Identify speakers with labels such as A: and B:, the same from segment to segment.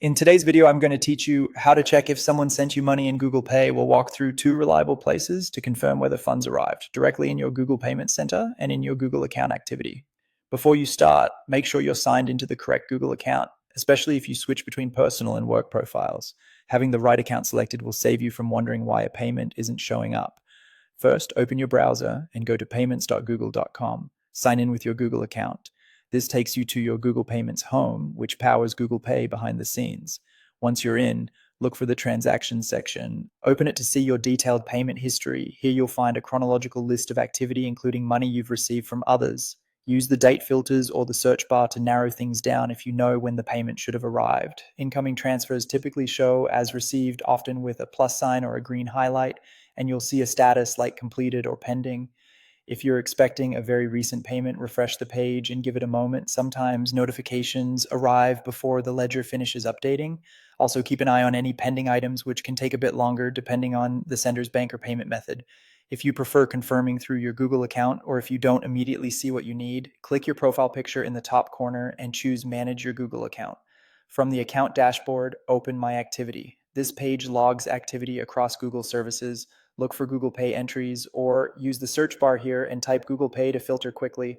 A: In today's video, I'm going to teach you how to check if someone sent you money in Google Pay. We'll walk through two reliable places to confirm whether funds arrived, directly in your Google Payment Center and in your Google account activity. Before you start, make sure you're signed into the correct Google account, especially if you switch between personal and work profiles. Having the right account selected will save you from wondering why a payment isn't showing up. First, open your browser and go to payments.google.com. Sign in with your Google account. This takes you to your Google Payments home, which powers Google Pay behind the scenes. Once you're in, look for the transactions section. Open it to see your detailed payment history. Here you'll find a chronological list of activity, including money you've received from others. Use the date filters or the search bar to narrow things down if you know when the payment should have arrived. Incoming transfers typically show as received, often with a plus sign or a green highlight, and you'll see a status like completed or pending. If you're expecting a very recent payment, refresh the page and give it a moment. Sometimes notifications arrive before the ledger finishes updating. Also, keep an eye on any pending items, which can take a bit longer depending on the sender's bank or payment method. If you prefer confirming through your Google account, or if you don't immediately see what you need, click your profile picture in the top corner and choose Manage Your Google Account. From the account dashboard, open My Activity. This page logs activity across Google services. Look for Google Pay entries, or use the search bar here and type Google Pay to filter quickly.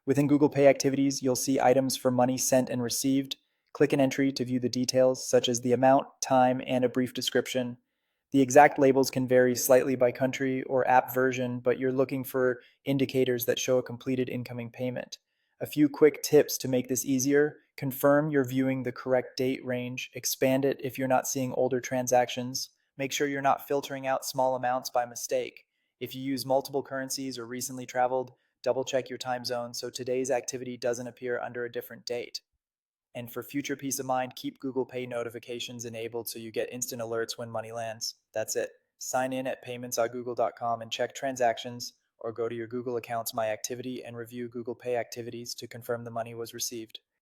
A: Within Google Pay activities, you'll see items for money sent and received. Click an entry to view the details, such as the amount, time, and a brief description. The exact labels can vary slightly by country or app version, but you're looking for indicators that show a completed incoming payment. A few quick tips to make this easier: confirm you're viewing the correct date range, expand it if you're not seeing older transactions. Make sure you're not filtering out small amounts by mistake. If you use multiple currencies or recently traveled, double check your time zone so today's activity doesn't appear under a different date. And for future peace of mind, keep Google Pay notifications enabled so you get instant alerts when money lands. That's it. Sign in at payments.google.com and check transactions, or go to your Google account's My Activity and review Google Pay activities to confirm the money was received.